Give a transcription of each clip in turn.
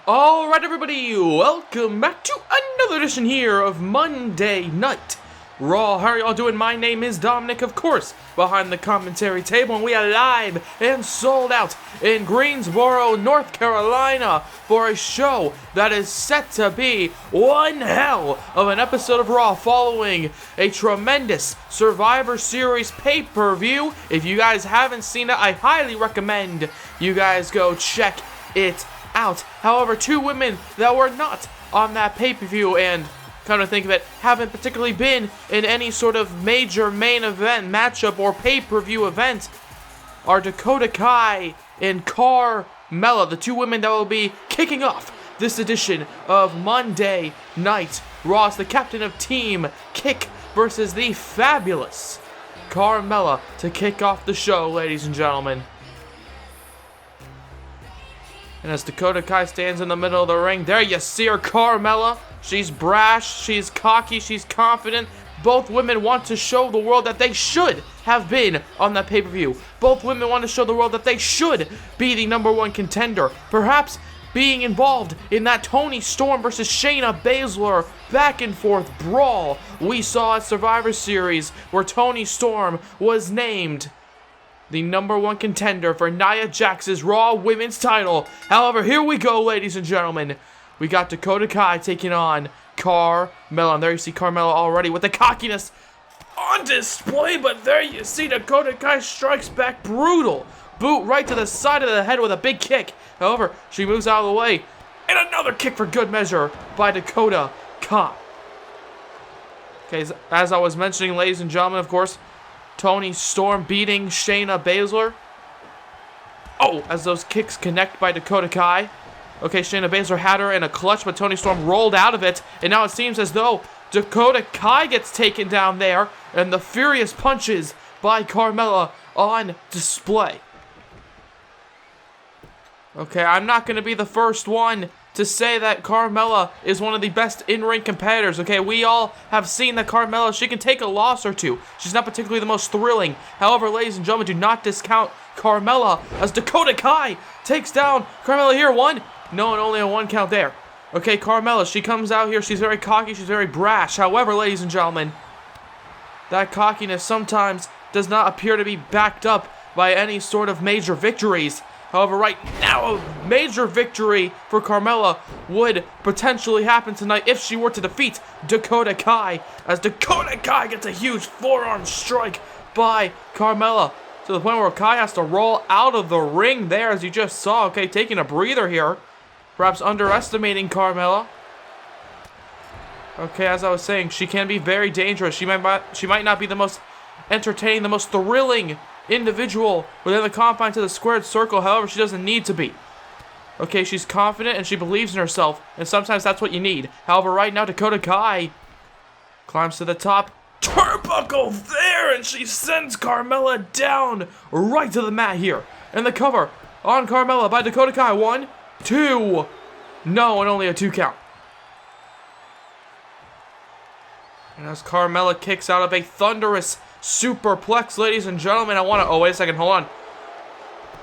Alright everybody, welcome back to another edition here of Monday Night Raw. How are y'all doing? My name is Dominic, of course, behind the commentary table, and we are live and sold out in Greensboro, North Carolina for a show that is set to be one hell of an episode of Raw following a tremendous Survivor Series pay-per-view. If you guys haven't seen it, I highly recommend you guys go check it out. However, two women that were not on that pay-per-view and, come to think of it, haven't particularly been in any sort of major main event matchup or pay-per-view event are Dakota Kai and Carmella, the two women that will be kicking off this edition of Monday Night Raw. The captain of Team Kick versus the fabulous Carmella to kick off the show, ladies and gentlemen. And as Dakota Kai stands in the middle of the ring, there you see her, Carmella. She's brash, she's cocky, she's confident. Both women want to show the world that they should have been on that pay-per-view. Both women want to show the world that they should be the #1 contender. Perhaps being involved in that Toni Storm versus Shayna Baszler back and forth brawl we saw at Survivor Series, where Toni Storm was named the #1 contender for Nia Jax's Raw Women's title. However, here we go, ladies and gentlemen. We got Dakota Kai taking on Carmella. And there you see Carmella already with the cockiness on display. But there you see Dakota Kai strikes back brutal. Boot right to the side of the head with a big kick. However, she moves out of the way. And another kick for good measure by Dakota Kai. Okay, as I was mentioning, ladies and gentlemen, of course, Toni Storm beating Shayna Baszler. Oh, as those kicks connect by Dakota Kai. Okay, Shayna Baszler had her in a clutch, but Toni Storm rolled out of it. And now it seems as though Dakota Kai gets taken down there. And the furious punches by Carmella on display. Okay, I'm not going to be the first one to say that Carmella is one of the best in-ring competitors. Okay, we all have seen that Carmella, she can take a loss or two. She's not particularly the most thrilling. However, ladies and gentlemen, do not discount Carmella as Dakota Kai takes down Carmella here. One. No, and only a one count there. Okay, Carmella, she comes out here. She's very cocky. She's very brash. However, ladies and gentlemen, that cockiness sometimes does not appear to be backed up by any sort of major victories. However, right now, a major victory for Carmella would potentially happen tonight if she were to defeat Dakota Kai, as Dakota Kai gets a huge forearm strike by Carmella, to the point where Kai has to roll out of the ring there, as you just saw. Okay, taking a breather here, perhaps underestimating Carmella. Okay, as I was saying, she can be very dangerous. She might not be the most entertaining, the most thrilling individual within the confines of the squared circle. However, she doesn't need to be. Okay, she's confident and she believes in herself, and sometimes that's what you need. However, right now, Dakota Kai climbs to the top turnbuckle there, and she sends Carmella down right to the mat here. And the cover on Carmella by Dakota Kai. 1, 2. No, and only a 2 count. And as Carmella kicks out of a thunderous superplex, ladies and gentlemen, I want to... Oh, wait a second. Hold on.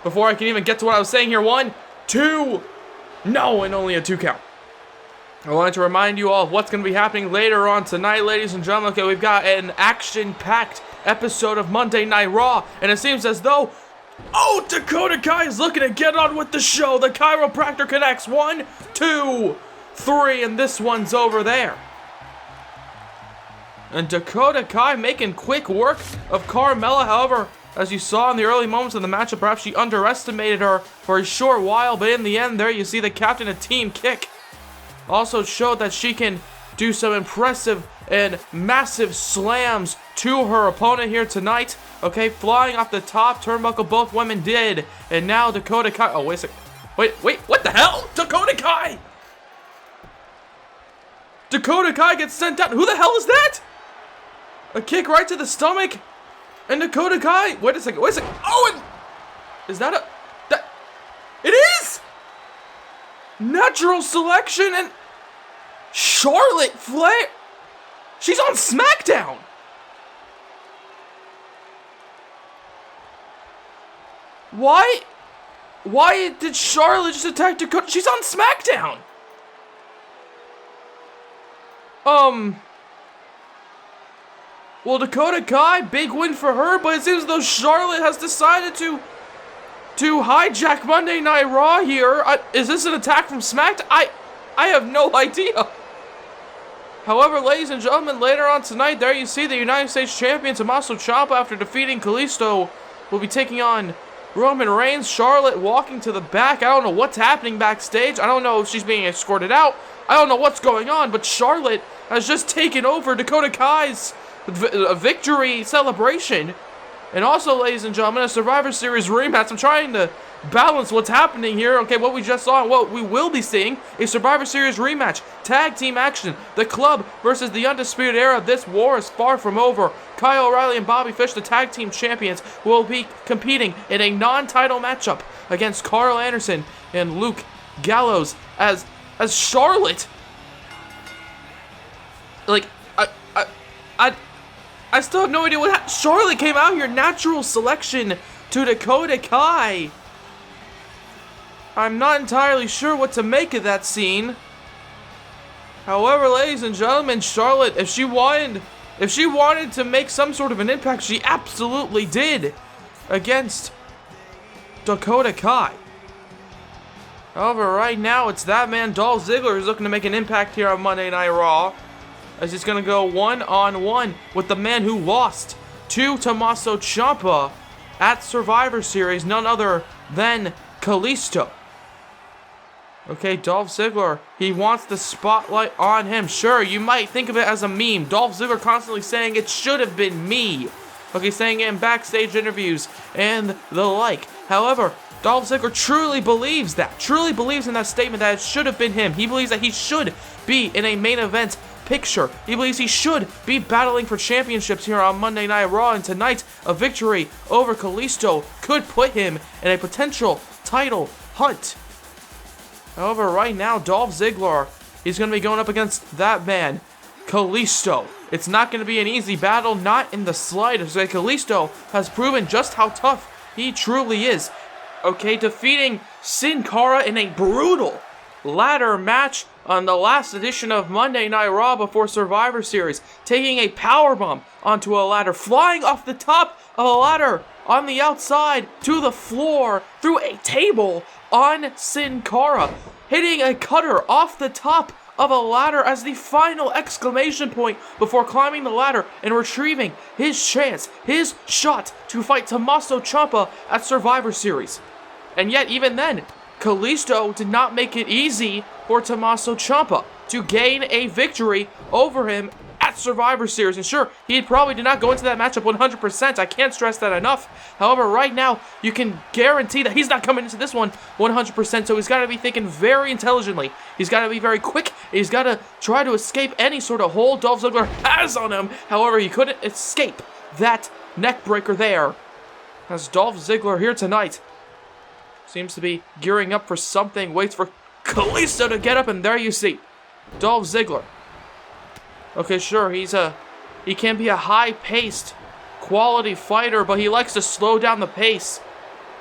Before I can even get to what I was saying here. 1, 2. No, and only a 2 count. I wanted to remind you all of what's going to be happening later on tonight, ladies and gentlemen. Okay, we've got an action-packed episode of Monday Night Raw, and it seems as though... Oh, Dakota Kai is looking to get on with the show. The chiropractor connects. 1, 2, 3, and this one's over there. And Dakota Kai making quick work of Carmella. However, as you saw in the early moments of the matchup, perhaps she underestimated her for a short while. But in the end, there you see the captain of Team Kick also showed that she can do some impressive and massive slams to her opponent here tonight. Okay, flying off the top turnbuckle, both women did. And now Dakota Kai... Oh, wait a second. Wait, what the hell? Dakota Kai! Dakota Kai gets sent down. Who the hell is that? A kick right to the stomach. And Dakota Kai... Wait a second. Oh, and... Is that a... It is! Natural selection and... Charlotte Flair... She's on SmackDown! Why Why did Charlotte just attack Dakota? She's on SmackDown! Well, Dakota Kai, big win for her, but it seems as though Charlotte has decided to hijack Monday Night Raw here. Is this an attack from SmackDown? I have no idea. However, ladies and gentlemen, later on tonight, there you see the United States Champion Tommaso Ciampa, after defeating Kalisto, will be taking on Roman Reigns. Charlotte walking to the back. I don't know what's happening backstage. I don't know if she's being escorted out. I don't know what's going on, but Charlotte has just taken over Dakota Kai's victory celebration. And also, ladies and gentlemen, a Survivor Series rematch. I'm trying to balance what's happening here. Okay, what we just saw and what we will be seeing, a Survivor Series rematch. Tag team action. The Club versus the Undisputed Era. This war is far from over. Kyle O'Reilly and Bobby Fish, the tag team champions, will be competing in a non-title matchup against Carl Anderson and Luke Gallows as Charlotte. Like, I still have no idea what happened. Charlotte came out here, natural selection to Dakota Kai. I'm not entirely sure what to make of that scene. However, ladies and gentlemen, Charlotte, if she wanted to make some sort of an impact, she absolutely did against Dakota Kai. However, right now, it's that man, Dolph Ziggler, who's looking to make an impact here on Monday Night Raw, as he's going to go one-on-one with the man who lost to Tommaso Ciampa at Survivor Series, none other than Kalisto. Okay, Dolph Ziggler, he wants the spotlight on him. Sure, you might think of it as a meme. Dolph Ziggler constantly saying, "It should have been me." Okay, saying it in backstage interviews and the like. However, Dolph Ziggler truly believes that. Truly believes in that statement that it should have been him. He believes that he should be in a main event picture. He believes he should be battling for championships here on Monday Night Raw, and tonight, a victory over Kalisto could put him in a potential title hunt. However, right now, Dolph Ziggler, he's going to be going up against that man, Kalisto. It's not going to be an easy battle, not in the slightest. Kalisto has proven just how tough he truly is. Okay, defeating Sin Cara in a brutal ladder match on the last edition of Monday Night Raw before Survivor Series, taking a powerbomb onto a ladder, flying off the top of a ladder on the outside to the floor through a table on Sin Cara, hitting a cutter off the top of a ladder as the final exclamation point before climbing the ladder and retrieving his chance, his shot to fight Tommaso Ciampa at Survivor Series. And yet, even then, Kalisto did not make it easy for Tommaso Ciampa to gain a victory over him at Survivor Series. And sure, he probably did not go into that matchup 100%. I can't stress that enough. However, right now, you can guarantee that he's not coming into this one 100%. So he's got to be thinking very intelligently. He's got to be very quick. He's got to try to escape any sort of hold Dolph Ziggler has on him. However, he couldn't escape that neck breaker there. As Dolph Ziggler here tonight seems to be gearing up for something, waits for Kalisto to get up, and there you see Dolph Ziggler. Okay, sure, he can be a high-paced, quality fighter, but he likes to slow down the pace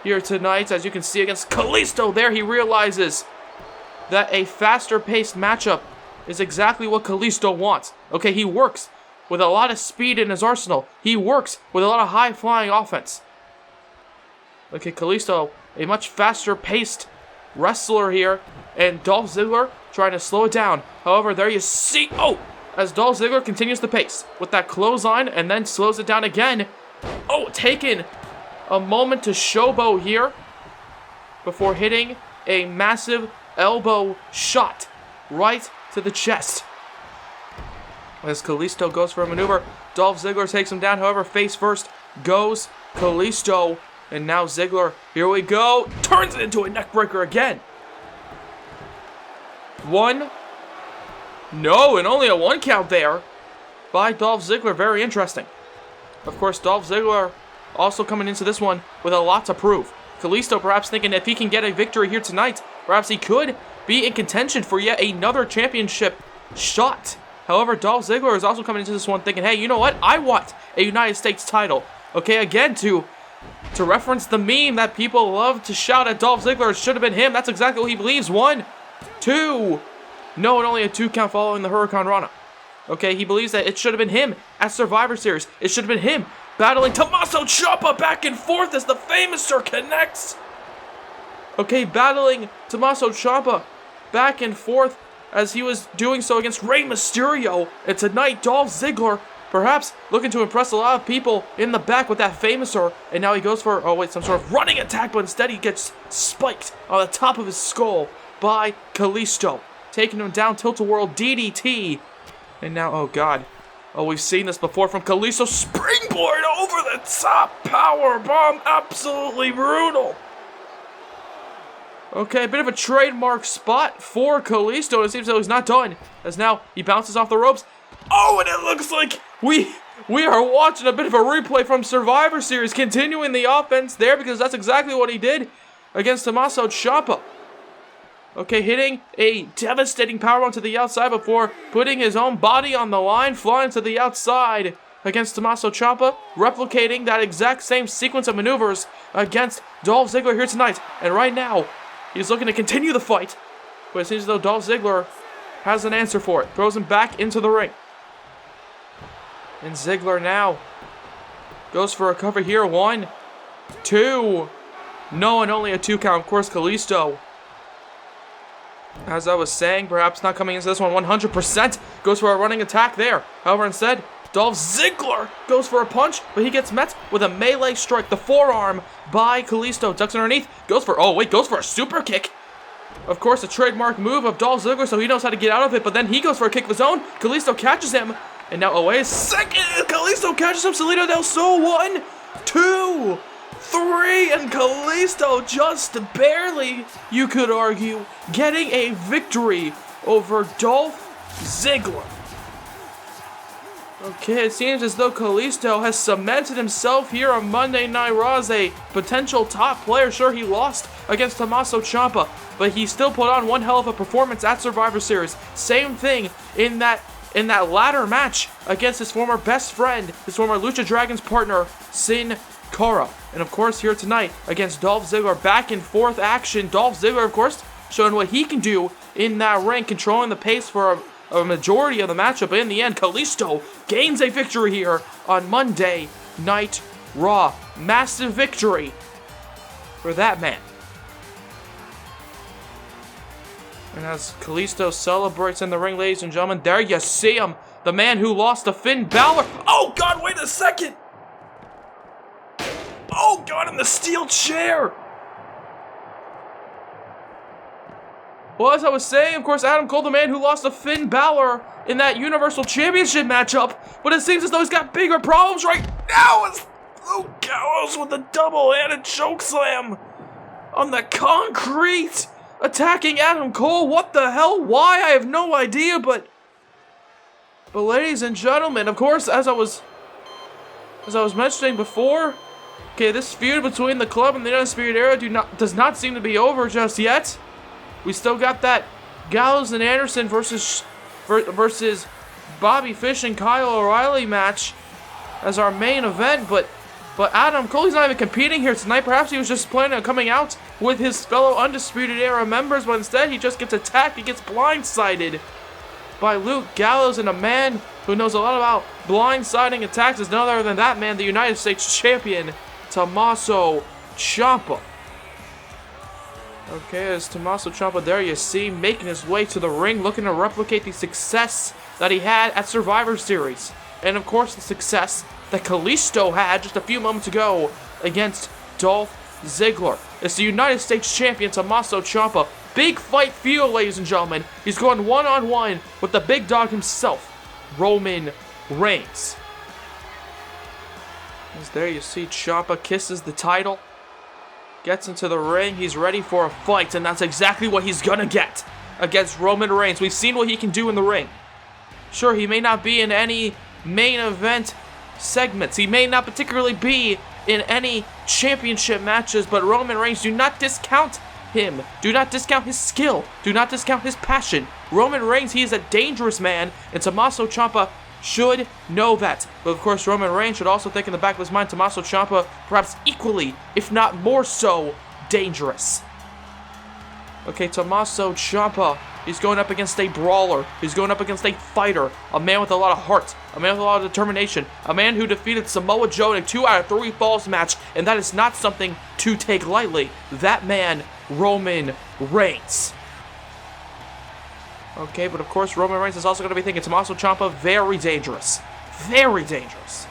here tonight. As you can see against Kalisto there, he realizes that a faster-paced matchup is exactly what Kalisto wants. Okay, he works with a lot of speed in his arsenal. He works with a lot of high-flying offense. Okay, Kalisto, a much faster-paced wrestler here, and Dolph Ziggler trying to slow it down. However, there you see, as Dolph Ziggler continues the pace with that clothesline and then slows it down again. Taking a moment to showboat here before hitting a massive elbow shot right to the chest. As Kalisto goes for a maneuver, Dolph Ziggler takes him down. However, face first goes Kalisto. And now Ziggler, here we go, turns it into a neckbreaker again. One. No, and only a 1 count there by Dolph Ziggler. Very interesting. Of course, Dolph Ziggler also coming into this one with a lot to prove. Kalisto perhaps thinking if he can get a victory here tonight, perhaps he could be in contention for yet another championship shot. However, Dolph Ziggler is also coming into this one thinking, hey, you know what? I want a United States title. Okay, again, to to reference the meme that people love to shout at Dolph Ziggler. It should have been him. That's exactly what he believes. 1, 2. No, and only a 2 count following the Hurricane Rana. Okay, he believes that it should have been him at Survivor Series. It should have been him battling Tommaso Ciampa back and forth as the Famouser connects. Okay, battling Tommaso Ciampa back and forth as he was doing so against Rey Mysterio. And tonight, Dolph Ziggler perhaps looking to impress a lot of people in the back with that Famouser. And now he goes for, some sort of running attack, but instead he gets spiked on the top of his skull by Kalisto, taking him down tilt-a-whirl DDT. And now, oh god. Oh, we've seen this before from Kalisto. Springboard over the top. Power bomb. Absolutely brutal. Okay, a bit of a trademark spot for Kalisto. And it seems though he's not done, as now he bounces off the ropes. Oh, and it looks like we are watching a bit of a replay from Survivor Series, continuing the offense there, because that's exactly what he did against Tommaso Ciampa. Okay, hitting a devastating powerbomb to the outside before putting his own body on the line, flying to the outside against Tommaso Ciampa, replicating that exact same sequence of maneuvers against Dolph Ziggler here tonight. And right now, he's looking to continue the fight, but it seems as though Dolph Ziggler has an answer for it. Throws him back into the ring. And Ziggler now goes for a cover here. 1, 2. No, and only a 2 count. Of course, Kalisto, as I was saying, perhaps not coming into this one 100%, goes for a running attack there. However, instead, Dolph Ziggler goes for a punch, but he gets met with a melee strike. The forearm by Kalisto. Ducks underneath, goes for a super kick. Of course, a trademark move of Dolph Ziggler, so he knows how to get out of it, but then he goes for a kick of his own. Kalisto catches him, and now away a second. Kalisto catches him. Salito del Sol. 1, 2, 3, and Kalisto just barely, you could argue, getting a victory over Dolph Ziggler. Okay, it seems as though Kalisto has cemented himself here on Monday Night Raw as a potential top player. Sure, he lost against Tommaso Ciampa, but he still put on one hell of a performance at Survivor Series. Same thing in that ladder match against his former best friend, his former Lucha Dragons partner, Sin Cara. And of course, here tonight against Dolph Ziggler, back and forth action. Dolph Ziggler, of course, showing what he can do in that ring, controlling the pace for a majority of the matchup. But in the end, Kalisto gains a victory here on Monday Night Raw. Massive victory for that man. And as Kalisto celebrates in the ring, ladies and gentlemen, there you see him. The man who lost to Finn Balor. Oh god, wait a second. Oh god, in the steel chair. Well, as I was saying, of course, Adam Cole, the man who lost to Finn Balor in that Universal Championship matchup, but it seems as though he's got bigger problems right now as Luke Gallows with a double-handed chokeslam on the concrete, attacking Adam Cole. What the hell? Why? I have no idea, but ladies and gentlemen, of course, as I was mentioning before, okay, this feud between the club and the Undisputed Era does not seem to be over just yet. We still got that Gallows and Anderson versus Bobby Fish and Kyle O'Reilly match as our main event, but Adam Cole, he's not even competing here tonight. Perhaps he was just planning on coming out with his fellow Undisputed Era members, but instead he just gets attacked. He gets blindsided by Luke Gallows, and a man who knows a lot about blindsiding attacks is none other than that man, the United States Champion, Tommaso Ciampa. Okay, as Tommaso Ciampa, there you see, making his way to the ring, looking to replicate the success that he had at Survivor Series. And of course, the success that Kalisto had just a few moments ago against Dolph Ziggler. It's the United States Champion, Tommaso Ciampa. Big fight feel, ladies and gentlemen. He's going one-on-one with the big dog himself, Roman Reigns. As there you see, Ciampa kisses the title, gets into the ring. He's ready for a fight, and that's exactly what he's gonna get against Roman Reigns. We've seen what he can do in the ring. Sure, he may not be in any main event segments. He may not particularly be in any championship matches, but Roman Reigns, do not discount him. Do not discount his skill. Do not discount his passion. Roman Reigns, he is a dangerous man, and Tommaso Ciampa should know that. But of course, Roman Reigns should also think in the back of his mind, Tommaso Ciampa, perhaps equally, if not more so, dangerous. Okay, Tommaso Ciampa, he's going up against a brawler. He's going up against a fighter, a man with a lot of heart, a man with a lot of determination, a man who defeated Samoa Joe in a 2 out of 3 falls match, and that is not something to take lightly. That man, Roman Reigns. Okay, but of course, Roman Reigns is also going to be thinking Tommaso Ciampa, very dangerous. Very dangerous.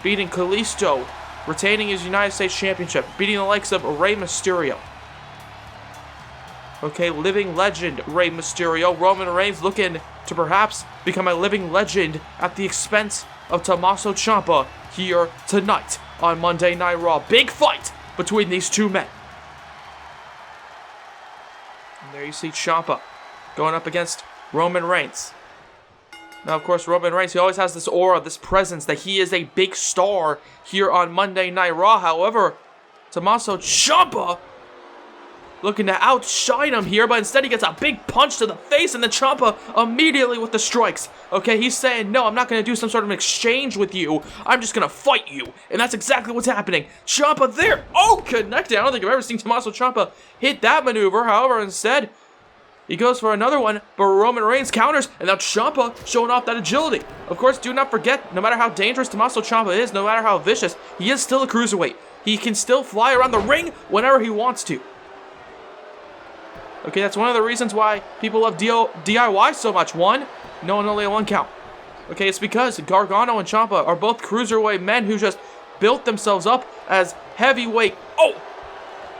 Beating Kalisto, retaining his United States Championship, beating the likes of Rey Mysterio. Okay, living legend Rey Mysterio. Roman Reigns looking to perhaps become a living legend at the expense of Tommaso Ciampa here tonight on Monday Night Raw. Big fight between these two men. And there you see Ciampa going up against Roman Reigns. Now, of course, Roman Reigns, he always has this aura, this presence that he is a big star here on Monday Night Raw. However, Tommaso Ciampa looking to outshine him here, but instead he gets a big punch to the face, and then Ciampa immediately with the strikes. Okay, he's saying, no, I'm not going to do some sort of exchange with you. I'm just going to fight you. And that's exactly what's happening. Ciampa there. Oh, connected. I don't think I've ever seen Tommaso Ciampa hit that maneuver. However, instead, he goes for another one, but Roman Reigns counters, and now Ciampa showing off that agility. Of course, do not forget, no matter how dangerous Tommaso Ciampa is, no matter how vicious, he is still a cruiserweight. He can still fly around the ring whenever he wants to. Okay, that's one of the reasons why people love DIY so much. One, no one only a 1 count. Okay, it's because Gargano and Ciampa are both cruiserweight men who just built themselves up as heavyweight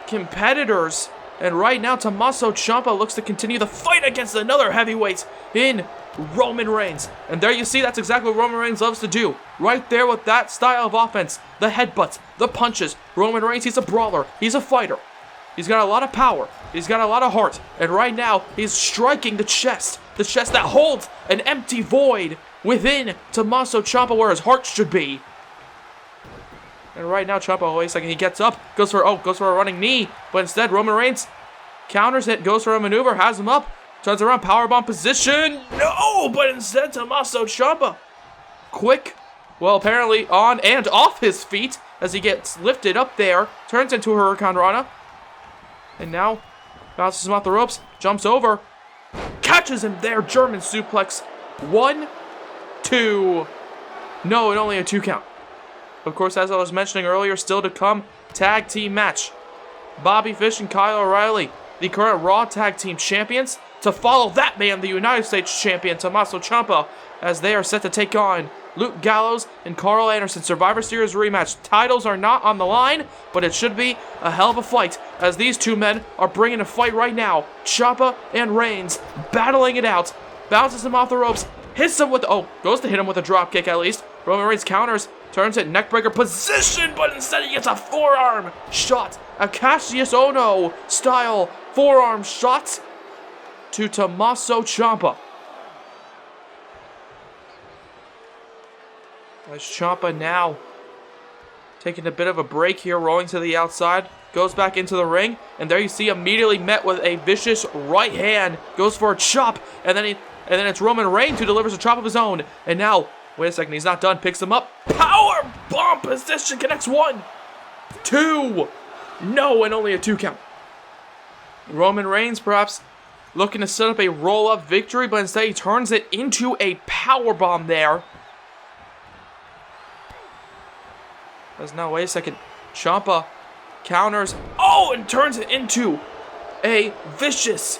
competitors. And right now, Tommaso Ciampa looks to continue the fight against another heavyweight in Roman Reigns. And there you see, that's exactly what Roman Reigns loves to do. Right there with that style of offense. The headbutts, the punches. Roman Reigns, he's a brawler. He's a fighter. He's got a lot of power. He's got a lot of heart. And right now, he's striking the chest that holds an empty void within Tommaso Ciampa where his heart should be. And right now, Ciampa, wait a second, he gets up, goes for a running knee, but instead, Roman Reigns counters it, goes for a maneuver, has him up, turns around, powerbomb position, no, but instead, Tommaso Ciampa, quick, well, apparently on and off his feet, as he gets lifted up there, turns into a Hurricane Rana, and now, bounces him off the ropes, jumps over, catches him there, German suplex, 1, 2, no, and only a 2 count. Of course, as I was mentioning earlier, still to come, tag team match. Bobby Fish and Kyle O'Reilly, the current Raw Tag Team Champions, to follow that man, the United States Champion, Tommaso Ciampa, as they are set to take on Luke Gallows and Carl Anderson. Survivor Series rematch. Titles are not on the line, but it should be a hell of a fight, as these two men are bringing a fight right now. Ciampa and Reigns battling it out. Bounces him off the ropes, hits him with, goes to hit him with a drop kick at least. Roman Reigns counters, turns it neckbreaker position, but instead he gets a forearm shot. A Cassius Ohno style forearm shot to Tommaso Ciampa. As Ciampa now taking a bit of a break here, rolling to the outside, goes back into the ring, and there you see immediately met with a vicious right hand, goes for a chop, and then it's Roman Reigns who delivers a chop of his own, and now, wait a second, he's not done, picks him up, power bomb position, connects 1, 2, no, and only a 2 count. Roman Reigns perhaps looking to set up a roll-up victory, but instead he turns it into a power bomb there. As now, wait a second, Ciampa counters, and turns it into a vicious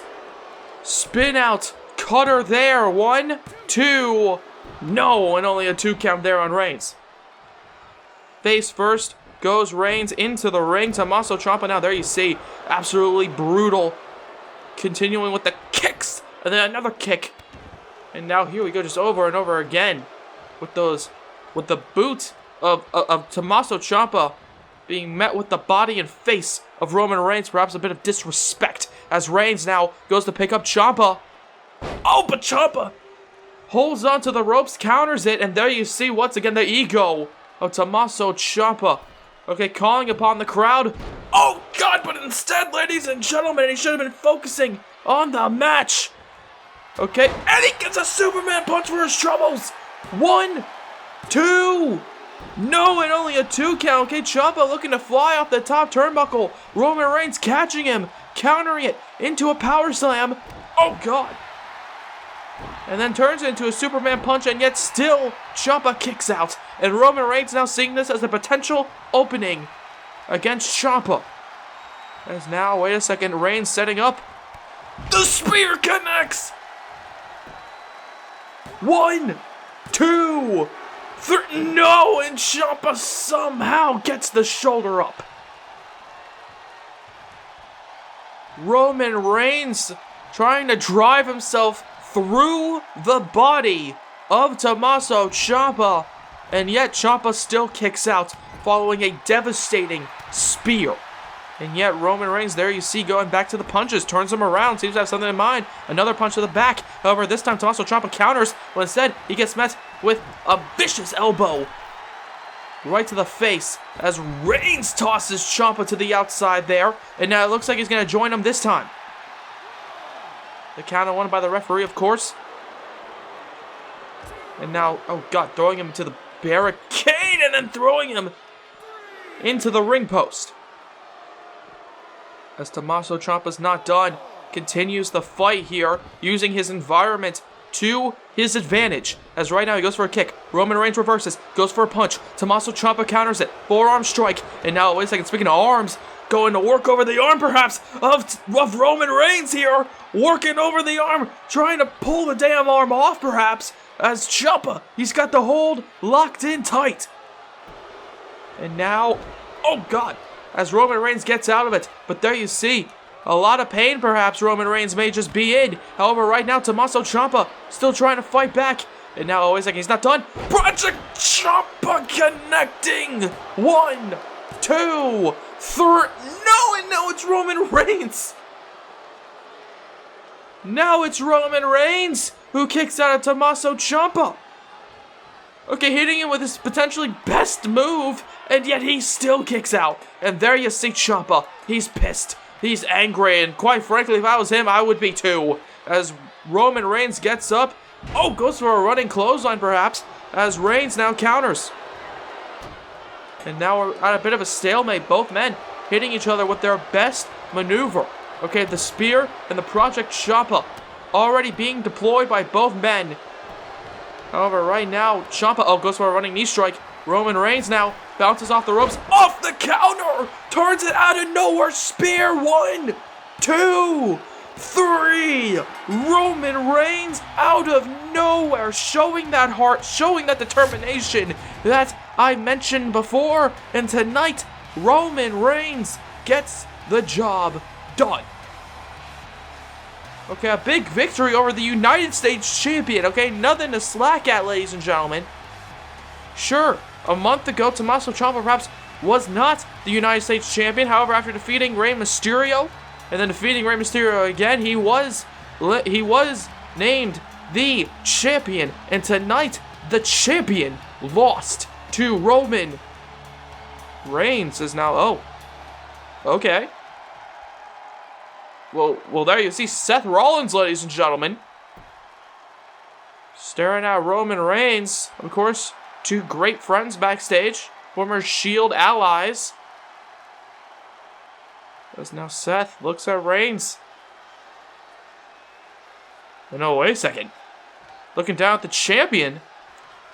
spin out cutter there. 1, 2, no, and only a 2 count there on Reigns. Face first goes Reigns into the ring. Tommaso Ciampa now, there you see, absolutely brutal. Continuing with the kicks, and then another kick. And now here we go, just over and over again with the boot of Tommaso Ciampa being met with the body and face of Roman Reigns. Perhaps a bit of disrespect as Reigns now goes to pick up Ciampa. But Ciampa holds on to the ropes, counters it, and there you see once again the ego of Tommaso Ciampa. Okay, calling upon the crowd. Oh God, but instead, ladies and gentlemen, he should have been focusing on the match. Okay, and he gets a Superman punch for his troubles. 1, 2. No, and only a 2 count. Okay, Ciampa looking to fly off the top turnbuckle. Roman Reigns catching him, countering it into a power slam. Oh, God. And then turns it into a Superman punch, and yet still Ciampa kicks out. And Roman Reigns now seeing this as a potential opening against Ciampa. As now, wait a second, Reigns setting up. The spear connects. 1, 2, 3. No, and Ciampa somehow gets the shoulder up. Roman Reigns trying to drive himself through the body of Tommaso Ciampa, and yet Ciampa still kicks out following a devastating spear. And yet Roman Reigns, there you see, going back to the punches, turns him around, seems to have something in mind. Another punch to the back. However, this time Tommaso Ciampa counters, but instead he gets met with a vicious elbow right to the face as Reigns tosses Ciampa to the outside there. And now it looks like he's going to join him this time. The count won by the referee, of course. And now, oh God, throwing him to the barricade and then throwing him into the ring post. As Tommaso Ciampa's not done, continues the fight here, using his environment to his advantage. As right now he goes for a kick. Roman Reigns reverses, goes for a punch. Tommaso Ciampa counters it. Forearm strike. And now, wait a second, speaking of arms, going to work over the arm perhaps of Roman Reigns here. Working over the arm, trying to pull the damn arm off perhaps. As Ciampa, he's got the hold locked in tight. And now, oh God, as Roman Reigns gets out of it. But there you see, a lot of pain perhaps Roman Reigns may just be in. However, right now, Tommaso Ciampa still trying to fight back. And now, always like he's not done. Project Ciampa connecting. 1, 2, 3. No, and now it's Roman Reigns. Now it's Roman Reigns who kicks out of Tommaso Ciampa. Okay, hitting him with his potentially best move, and yet he still kicks out. And there you see Ciampa. He's pissed. He's angry, and quite frankly, if I was him, I would be too. As Roman Reigns gets up. Oh, goes for a running clothesline perhaps, as Reigns now counters. And now we're at a bit of a stalemate. Both men hitting each other with their best maneuver. Okay, the spear and the Project Ciampa already being deployed by both men. However, right now, Ciampa, goes for a running knee strike. Roman Reigns now bounces off the ropes. Off the counter! Turns it out of nowhere. Spear. 1, 2, 3. Roman Reigns out of nowhere. Showing that heart, showing that determination that I mentioned before. And tonight, Roman Reigns gets the job done. Okay, a big victory over the United States Champion. Okay, nothing to slack at, ladies and gentlemen. Sure, a month ago, Tommaso Ciampa perhaps was not the United States Champion. However, after defeating Rey Mysterio, and then defeating Rey Mysterio again, he was named the champion. And tonight, the champion lost to Roman Reigns. Is now, okay. Well, there you see Seth Rollins, ladies and gentlemen. Staring at Roman Reigns. Of course, two great friends backstage. Former Shield allies. As now Seth looks at Reigns. No, wait a second. Looking down at the champion.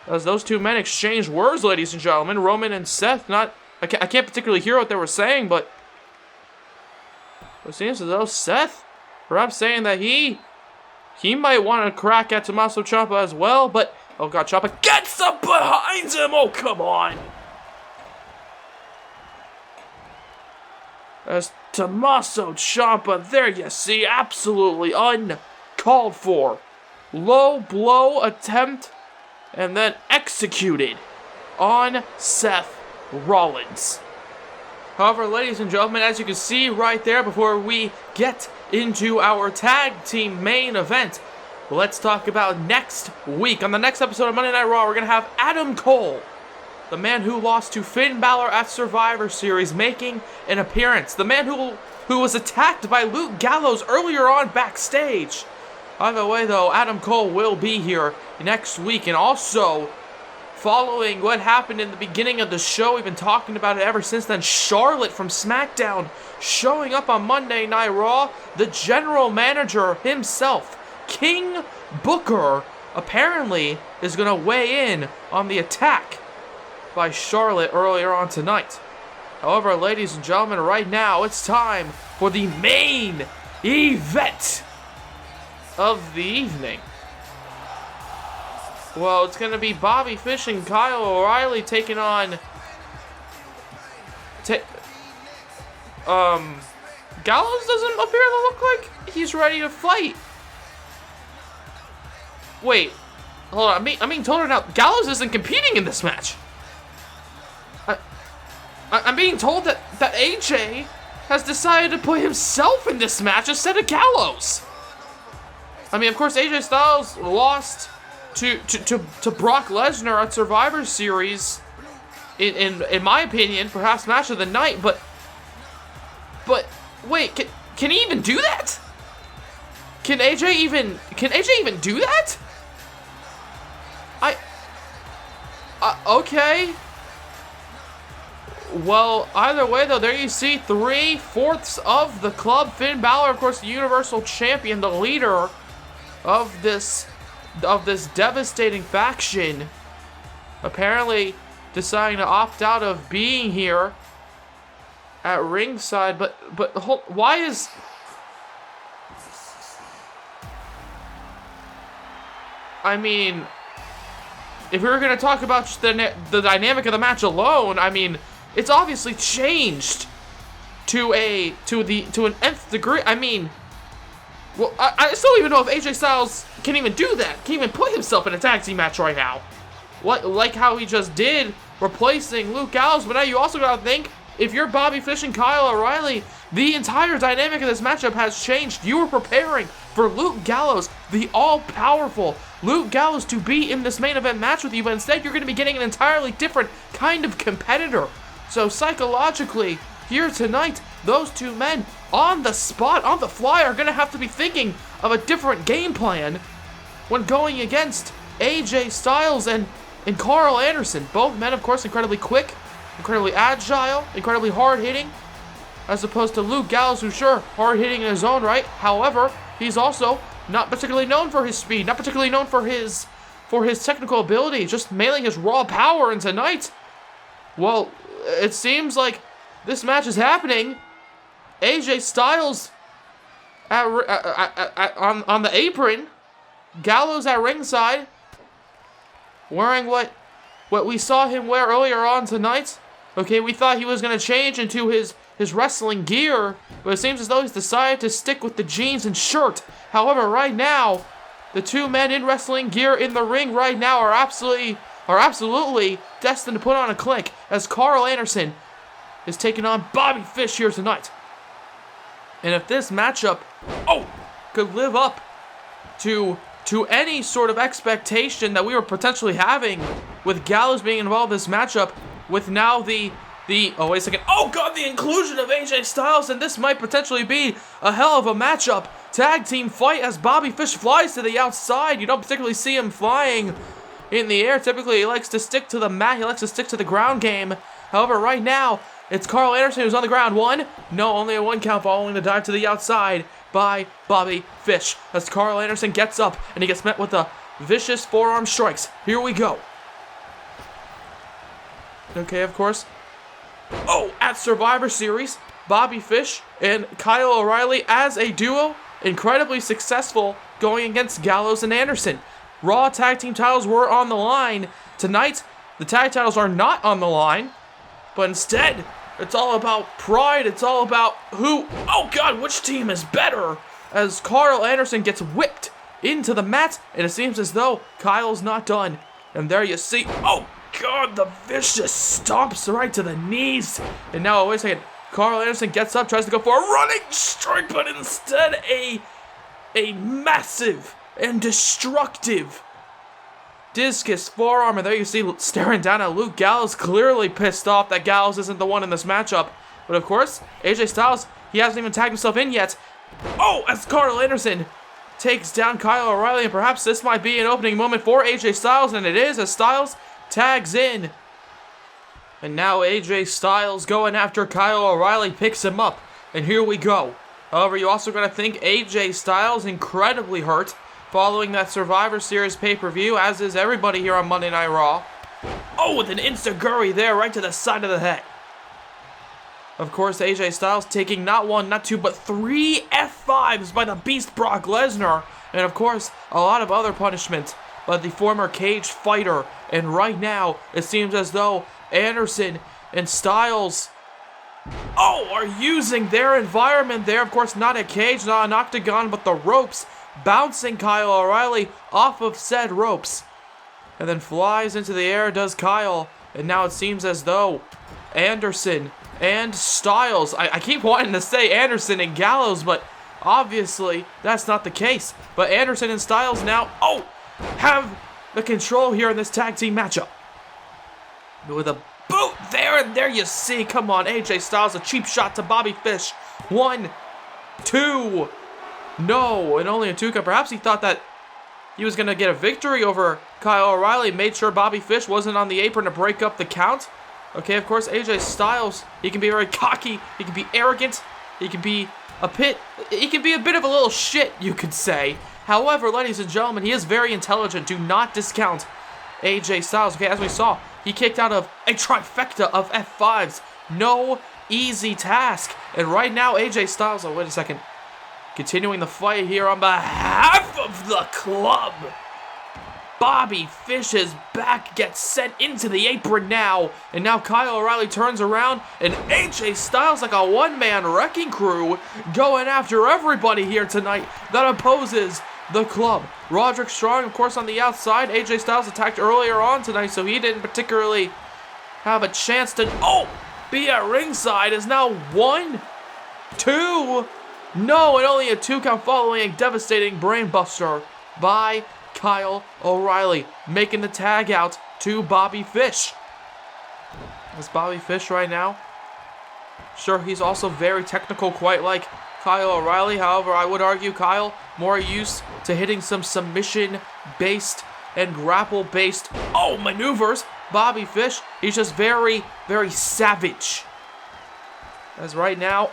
As those two men exchange words, ladies and gentlemen. Roman and Seth, I can't particularly hear what they were saying, but it seems as though Seth, perhaps saying that he might want to crack at Tommaso Ciampa as well, but, oh God, Ciampa gets up behind him! Oh, come on! As Tommaso Ciampa, there you see, absolutely uncalled for. Low blow attempt, and then executed on Seth Rollins. However, ladies and gentlemen, as you can see right there, before we get into our tag team main event, let's talk about next week. On the next episode of Monday Night Raw, we're going to have Adam Cole, the man who lost to Finn Balor at Survivor Series, making an appearance. The man who was attacked by Luke Gallows earlier on backstage. Either way, though, Adam Cole will be here next week. And also, following what happened in the beginning of the show, we've been talking about it ever since then, Charlotte from SmackDown showing up on Monday Night Raw. The general manager himself, King Booker, apparently is going to weigh in on the attack by Charlotte earlier on tonight. However, ladies and gentlemen, right now it's time for the main event of the evening. Well, it's going to be Bobby Fish and Kyle O'Reilly taking on Gallows doesn't appear to look like he's ready to fight. Wait, hold on, I'm being told right now, Gallows isn't competing in this match. I'm being told that AJ has decided to put himself in this match instead of Gallows. I mean, of course, AJ Styles lost to Brock Lesnar at Survivor Series in my opinion, perhaps match of the night, but wait, can he even do that? Can AJ even do that? Okay. Well, either way, though, there you see 3/4 of the club. Finn Balor, of course, the Universal Champion, the leader of this devastating faction, apparently deciding to opt out of being here at ringside. But why is... I mean, if we were going to talk about just the dynamic of the match alone, I mean, it's obviously changed to an nth degree. I mean, well, I still don't even know if AJ Styles can even do that. Can even put himself in a tag team match right now. Like how he just did, replacing Luke Gallows. But now you also gotta think, if you're Bobby Fish and Kyle O'Reilly, the entire dynamic of this matchup has changed. You were preparing for Luke Gallows, the all-powerful Luke Gallows, to be in this main event match with you, but instead you're going to be getting an entirely different kind of competitor. So psychologically, here tonight, those two men on the spot, on the fly, are going to have to be thinking of a different game plan when going against AJ Styles and Carl Anderson. Both men, of course, incredibly quick, incredibly agile, incredibly hard-hitting, as opposed to Luke Gallows, who's sure hard-hitting in his own right. However, he's also not particularly known for his speed, not particularly known for his technical ability, just mailing his raw power. And tonight, well, it seems like this match is happening. AJ Styles on the apron, Gallows at ringside, wearing what we saw him wear earlier on tonight. Okay, we thought he was going to change into his wrestling gear, but it seems as though he's decided to stick with the jeans and shirt. However, right now, the two men in wrestling gear in the ring right now are absolutely destined to put on a click, as Carl Anderson is taking on Bobby Fish here tonight. And if this matchup could live up to any sort of expectation that we were potentially having with Gallows being involved in this matchup, with now the oh, wait a second. Oh, God, the inclusion of AJ Styles, and this might potentially be a hell of a matchup. Tag team fight as Bobby Fish flies to the outside. You don't particularly see him flying in the air. Typically, he likes to stick to the mat. He likes to stick to the ground game. However, right now, it's Carl Anderson who's on the ground. Only a 1 count, following the dive to the outside by Bobby Fish. As Carl Anderson gets up, and he gets met with the vicious forearm strikes. Here we go. Okay, of course. At Survivor Series, Bobby Fish and Kyle O'Reilly as a duo, incredibly successful going against Gallows and Anderson. Raw tag team titles were on the line. Tonight, the tag titles are not on the line, but instead, it's all about pride. It's all about which team is better, as Carl Anderson gets whipped into the mat, and it seems as though Kyle's not done. And there you see, God, the vicious stomps right to the knees. And now, wait a second, Carl Anderson gets up, tries to go for a running strike, but instead a massive and destructive discus forearm. And there you see, staring down at Luke Gallows, clearly pissed off that Gallows isn't the one in this matchup. But of course, AJ Styles, he hasn't even tagged himself in yet. As Carl Anderson takes down Kyle O'Reilly, and perhaps this might be an opening moment for AJ Styles, and it is, as Styles tags in. And now AJ Styles going after Kyle O'Reilly, picks him up, and here we go. However, you also got to think AJ Styles incredibly hurt following that Survivor Series pay-per-view, as is everybody here on Monday Night Raw. Oh, with an insta-gurry there right to the side of the head. Of course, AJ Styles taking not one, not two, but 3 F5s by the Beast Brock Lesnar. And of course, a lot of other punishment by the former cage fighter. And right now, it seems as though Anderson and Styles are using their environment there. Of course, not a cage, not an octagon, but the ropes, bouncing Kyle O'Reilly off of said ropes. And then flies into the air, does Kyle. And now it seems as though Anderson and Styles, I keep wanting to say Anderson and Gallows, but obviously that's not the case. But Anderson and Styles now, have the control here in this tag team matchup. With a boot there, and there you see, come on, AJ Styles, a cheap shot to Bobby Fish. 1, 2, no, and only a 2 count. Perhaps he thought that he was going to get a victory over Kyle O'Reilly, made sure Bobby Fish wasn't on the apron to break up the count. Okay, of course, AJ Styles, he can be very cocky, he can be arrogant, he can be a bit of a little shit, you could say. However, ladies and gentlemen, he is very intelligent. Do not discount AJ Styles. Okay, as we saw, he kicked out of a trifecta of F5s. No easy task. And right now, AJ Styles, wait a second. Continuing the fight here on behalf of the club. Bobby Fish's back gets sent into the apron now. And now Kyle O'Reilly turns around, and AJ Styles, like a one-man wrecking crew, going after everybody here tonight that opposes the club. Roderick Strong, of course, on the outside. AJ Styles attacked earlier on tonight, so he didn't particularly have a chance to be at ringside. Is now 1, 2, no, and only a 2 count following a devastating brainbuster by Kyle O'Reilly, making the tag out to Bobby Fish. Is Bobby Fish right now? Sure, he's also very technical, quite like Kyle O'Reilly. However, I would argue Kyle more used to hitting some submission-based and grapple-based maneuvers. Bobby Fish, he's just very, very savage. As right now,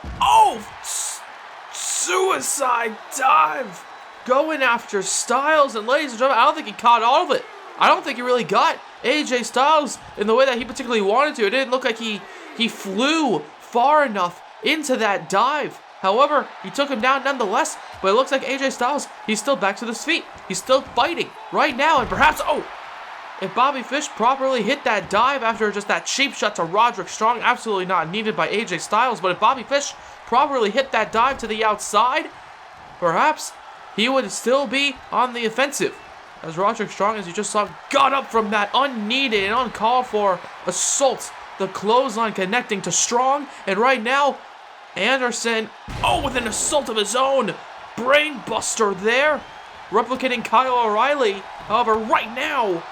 suicide dive going after Styles, and ladies and gentlemen, I don't think he caught all of it. I don't think he really got AJ Styles in the way that he particularly wanted to. It didn't look like he flew far enough into that dive. However, he took him down nonetheless, but it looks like AJ Styles, he's still back to his feet. He's still fighting right now, and perhaps, if Bobby Fish properly hit that dive after just that cheap shot to Roderick Strong, absolutely not needed by AJ Styles, but if Bobby Fish properly hit that dive to the outside, perhaps he would still be on the offensive. As Roderick Strong, as you just saw, got up from that unneeded and uncalled for assault. The clothesline connecting to Strong, and right now, Anderson, with an assault of his own. Brainbuster there, replicating Kyle O'Reilly. However, right now,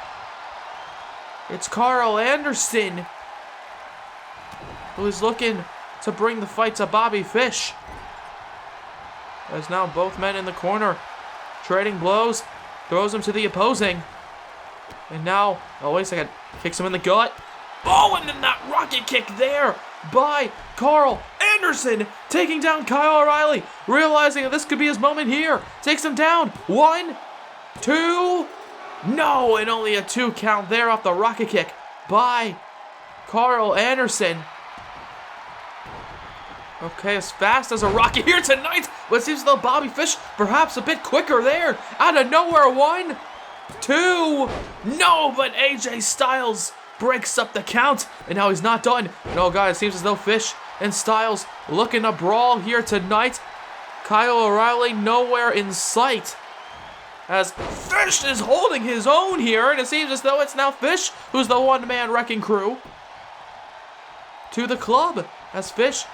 it's Carl Anderson who is looking to bring the fight to Bobby Fish. As now both men in the corner, trading blows, throws him to the opposing. And now, wait a second, kicks him in the gut. And then that rocket kick there by Carl Anderson, taking down Kyle O'Reilly, realizing that this could be his moment here. Takes him down. 1, 2, no, and only a 2 count there off the rocket kick by Carl Anderson. Okay, as fast as a rocket here tonight, but it seems as though Bobby Fish perhaps a bit quicker there. Out of nowhere, 1, 2, no, but AJ Styles breaks up the count, and now he's not done. No, guys, it seems as though Fish and Styles looking to brawl here tonight. Kyle O'Reilly nowhere in sight, as Fish is holding his own here, and it seems as though it's now Fish who's the one-man wrecking crew to the club. As Fish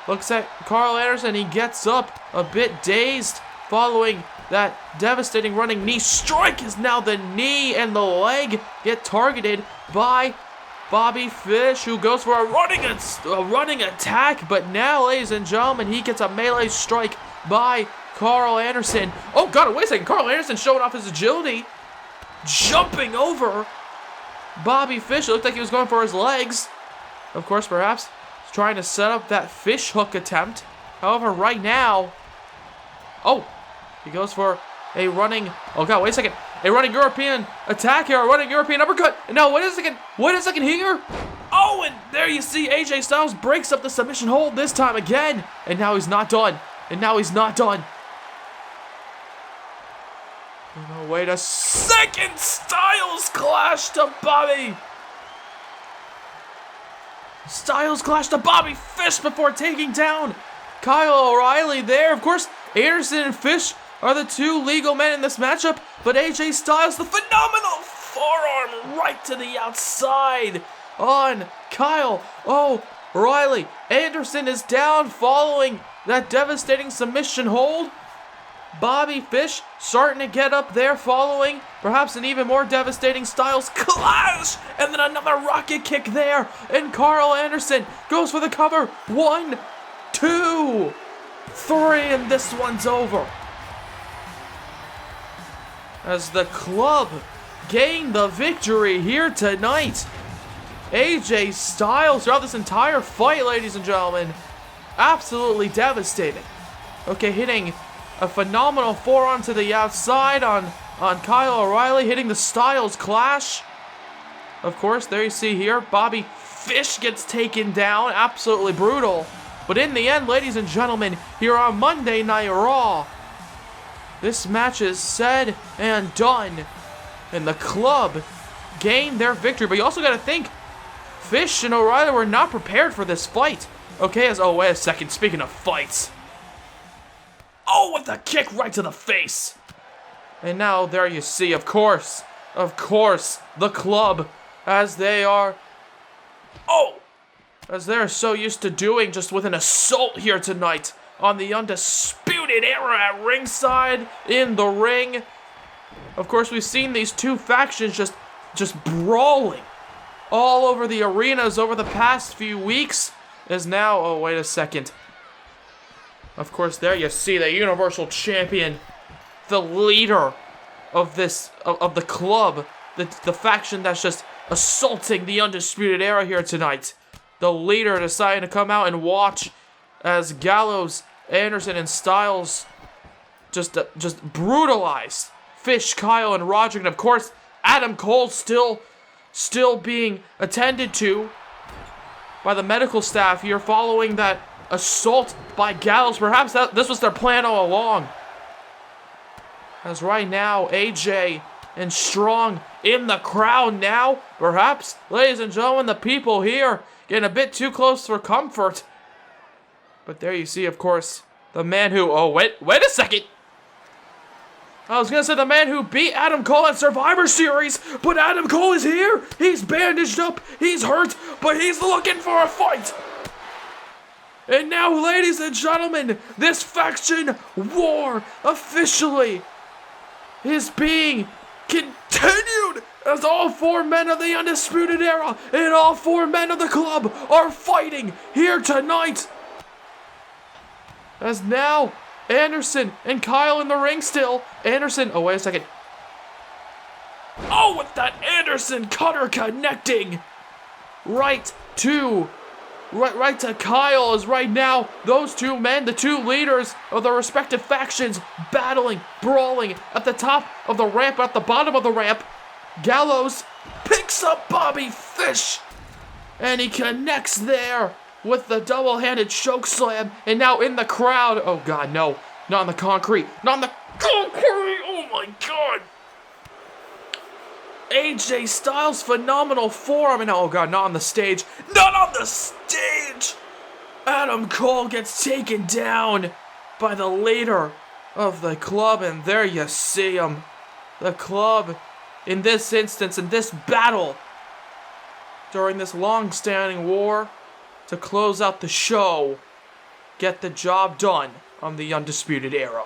looks at Carl Anderson, he gets up a bit dazed following that devastating running knee strike. Is now the knee and the leg get targeted by Bobby Fish, who goes for a running attack, but now, ladies and gentlemen, he gets a melee strike by Carl Anderson. Oh, God, wait a second. Carl Anderson showing off his agility. Jumping over Bobby Fish. It looked like he was going for his legs. Of course, perhaps he's trying to set up that fish hook attempt. However, right now... Oh, he goes for a running... Oh, God, wait a second. A running European attack here. A running European uppercut. No, wait a second. Wait a second here. Oh, and there you see AJ Styles breaks up the submission hold this time again. And now he's not done. And now he's not done. Oh, no, wait a second. Styles clash to Bobby. Styles clash to Bobby Fish before taking down Kyle O'Reilly there. Of course, Anderson and Fish are the two legal men in this matchup, but AJ Styles, the phenomenal forearm right to the outside on Kyle O'Reilly. Anderson is down following that devastating submission hold. Bobby Fish starting to get up there following perhaps an even more devastating Styles clash. And then another rocket kick there. And Carl Anderson goes for the cover. 1, 2, 3, and this one's over. As the club gained the victory here tonight. AJ Styles throughout this entire fight, ladies and gentlemen, absolutely devastating. Okay, hitting a phenomenal forearm to the outside on Kyle O'Reilly, hitting the Styles clash. Of course, there you see here, Bobby Fish gets taken down, absolutely brutal. But in the end, ladies and gentlemen, here on Monday Night Raw, this match is said and done, and the club gained their victory. But you also got to think, Fish and O'Reilly were not prepared for this fight. Okay, oh, wait a second, speaking of fights. Oh, with a kick right to the face. And now there you see, of course, the club, as they're so used to doing just with an assault here tonight on the Undisputed Era at ringside in the ring. Of course, we've seen these two factions just brawling all over the arenas over the past few weeks. Is now, oh, wait a second. Of course, there you see the Universal Champion, the leader of the club, the faction that's just assaulting the Undisputed Era here tonight. The leader deciding to come out and watch as Gallows, Anderson, and Styles just brutalize Fish, Kyle, and Roger. And of course, Adam Cole still being attended to by the medical staff here following that assault by Gallows. Perhaps this was their plan all along. As right now, AJ and Strong in the crowd now. Perhaps, ladies and gentlemen, the people here getting a bit too close for comfort. But there you see, of course, the man who... Oh, wait a second. I was going to say the man who beat Adam Cole at Survivor Series, but Adam Cole is here. He's bandaged up. He's hurt, but he's looking for a fight. And now, ladies and gentlemen, this faction war officially is being continued as all 4 men of the Undisputed Era and all 4 men of the club are fighting here tonight. As now, Anderson and Kyle in the ring still. Anderson, oh, wait a second. Oh, with that Anderson cutter connecting right to Kyle, as right now, those 2 men, the 2 leaders of the respective factions, battling, brawling at the top of the ramp, at the bottom of the ramp. Gallows picks up Bobby Fish, and he connects there with the double-handed choke slam, and now in the crowd, oh God, no, not on the concrete, oh my God. AJ Styles' phenomenal forearm, and oh God, not on the stage. Adam Cole gets taken down by the leader of the club, and there you see him. The club, in this instance, in this battle, during this long-standing war, to close out the show, get the job done on the Undisputed Era.